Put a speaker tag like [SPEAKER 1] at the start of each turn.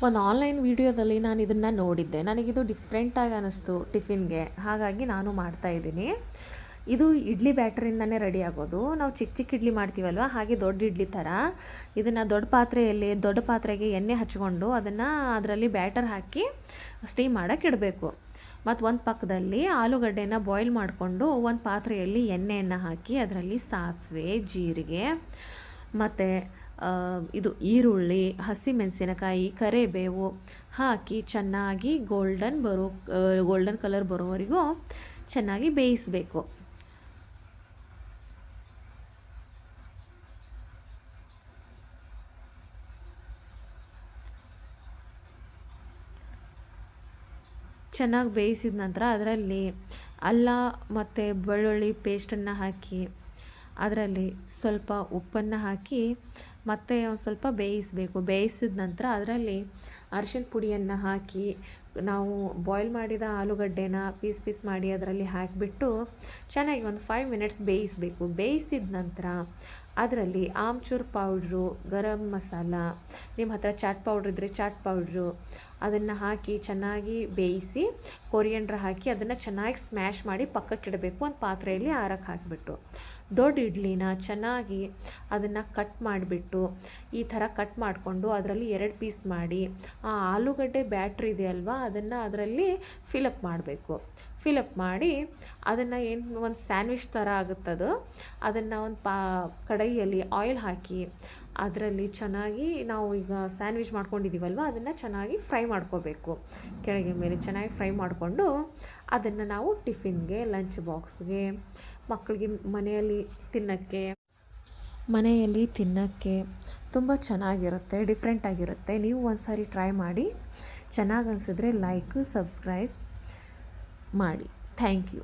[SPEAKER 1] ಒಂದು ಆನ್ಲೈನ್ ವೀಡಿಯೋದಲ್ಲಿ ನಾನು ಇದನ್ನು ನೋಡಿದ್ದೆ. ನನಗಿದು ಡಿಫ್ರೆಂಟಾಗಿ ಅನ್ನಿಸ್ತು ಟಿಫಿನ್ಗೆ. ಹಾಗಾಗಿ ನಾನು ಮಾಡ್ತಾಯಿದ್ದೀನಿ. ಇದು ಇಡ್ಲಿ ಬ್ಯಾಟರಿಂದನೇ ರೆಡಿ ಆಗೋದು. ನಾವು ಚಿಕ್ಕ ಚಿಕ್ಕ ಇಡ್ಲಿ ಮಾಡ್ತೀವಲ್ವ, ಹಾಗೆ ದೊಡ್ಡ ಇಡ್ಲಿ ಥರ ಇದನ್ನು ದೊಡ್ಡ ಪಾತ್ರೆಗೆ ಎಣ್ಣೆ ಹಚ್ಕೊಂಡು ಅದರಲ್ಲಿ ಬ್ಯಾಟರ್ ಹಾಕಿ ಸ್ಟೀಮ್ ಮಾಡೋಕ್ಕೆ ಇಡಬೇಕು. ಮತ್ತು ಒಂದು ಪಕ್ಕದಲ್ಲಿ ಆಲೂಗಡ್ಡೆನ ಬಾಯ್ಲ್ ಮಾಡಿಕೊಂಡು ಒಂದು ಪಾತ್ರೆಯಲ್ಲಿ ಎಣ್ಣೆಯನ್ನು ಹಾಕಿ ಅದರಲ್ಲಿ ಸಾಸಿವೆ, ಜೀರಿಗೆ ಮತ್ತು ಇದು ಈರುಳ್ಳಿ, ಹಸಿಮೆಣಸಿನಕಾಯಿ, ಕರಿಬೇವು ಹಾಕಿ ಚೆನ್ನಾಗಿ ಗೋಲ್ಡನ್ ಕಲರ್ ಬರೋವರೆಗೂ ಚೆನ್ನಾಗಿ ಬೇಯಿಸಬೇಕು. ಚೆನ್ನಾಗಿ ಬೇಯಿಸಿದ ನಂತರ ಅದರಲ್ಲಿ ಅಲ್ಲ ಮತ್ತು ಬೆಳ್ಳುಳ್ಳಿ ಪೇಸ್ಟನ್ನು ಹಾಕಿ ಅದರಲ್ಲಿ ಸ್ವಲ್ಪ ಉಪ್ಪನ್ನು ಹಾಕಿ ಮತ್ತೆ ಒಂದು ಸ್ವಲ್ಪ ಬೇಯಿಸಬೇಕು. ಬೇಯಿಸಿದ ನಂತರ ಅದರಲ್ಲಿ ಅರಿಶಿನ ಪುಡಿಯನ್ನು ಹಾಕಿ ನಾವು ಬಾಯ್ಲ್ ಮಾಡಿದ ಆಲೂಗಡ್ಡೆನ ಪೀಸ್ ಮಾಡಿ ಅದರಲ್ಲಿ ಹಾಕಿಬಿಟ್ಟು ಚೆನ್ನಾಗಿ ಒಂದು 5 ಮಿನಿಟ್ಸ್ ಬೇಯಿಸಬೇಕು. ಬೇಯಿಸಿದ ನಂತರ ಅದರಲ್ಲಿ ಆಮ್ಚೂರ್ ಪೌಡ್ರು, ಗರಂ ಮಸಾಲ, ನಿಮ್ಮ ಹತ್ರ ಚಾಟ್ ಪೌಡ್ರ್ ಇದ್ದರೆ ಚಾಟ್ ಪೌಡ್ರು ಅದನ್ನು ಹಾಕಿ ಚೆನ್ನಾಗಿ ಬೇಯಿಸಿ ಕೊರಿಯಂಡ್ರ್ ಹಾಕಿ ಅದನ್ನು ಚೆನ್ನಾಗಿ ಸ್ಮ್ಯಾಶ್ ಮಾಡಿ ಪಕ್ಕಕ್ಕಿಡಬೇಕು. ಒಂದು ಪಾತ್ರೆಯಲ್ಲಿ ಆರಕ್ಕೆ ಹಾಕಿಬಿಟ್ಟು ದೊಡ್ಡ ಇಡ್ಲಿನ ಚೆನ್ನಾಗಿ ಅದನ್ನು ಕಟ್ ಮಾಡಿಬಿಟ್ಟು ಈ ಥರ ಕಟ್ ಮಾಡಿಕೊಂಡು ಅದರಲ್ಲಿ 2 ಪೀಸ್ ಮಾಡಿ ಆ ಆಲೂಗಡ್ಡೆ ಬ್ಯಾಟ್ರ್ ಇದೆಯಲ್ವ ಅದನ್ನು ಅದರಲ್ಲಿ ಫಿಲಪ್ ಮಾಡಬೇಕು. ಫಿಲಪ್ ಮಾಡಿ ಅದನ್ನು ಒಂದು ಸ್ಯಾಂಡ್ವಿಚ್ ಥರ ಆಗುತ್ತದು. ಅದನ್ನು ಒಂದು ಕಡಾಯಿಯಲ್ಲಿ ಆಯಿಲ್ ಹಾಕಿ ಅದರಲ್ಲಿ ಚೆನ್ನಾಗಿ ನಾವು ಈಗ ಸ್ಯಾಂಡ್ವಿಚ್ ಮಾಡ್ಕೊಂಡಿದ್ದೀವಲ್ವ ಅದನ್ನು ಚೆನ್ನಾಗಿ ಫ್ರೈ ಮಾಡ್ಕೋಬೇಕು. ಕೆಳಗೆ ಮೇಲೆ ಚೆನ್ನಾಗಿ ಫ್ರೈ ಮಾಡಿಕೊಂಡು ಅದನ್ನು ನಾವು ಟಿಫಿನ್ಗೆ, ಲಂಚ್ ಬಾಕ್ಸ್ಗೆ, ಮಕ್ಕಳಿಗೆ ಮನೆಯಲ್ಲಿ ತಿನ್ನೋಕ್ಕೆ ತುಂಬ ಚೆನ್ನಾಗಿರುತ್ತೆ, ಡಿಫ್ರೆಂಟಾಗಿರುತ್ತೆ. ನೀವು ಒಂದು ಸಾರಿ ಟ್ರೈ ಮಾಡಿ. ಚೆನ್ನಾಗಿ ಅನಿಸಿದ್ರೆ ಲೈಕ್, ಸಬ್ಸ್ಕ್ರೈಬ್ ಮಾಡಿ. Thank you.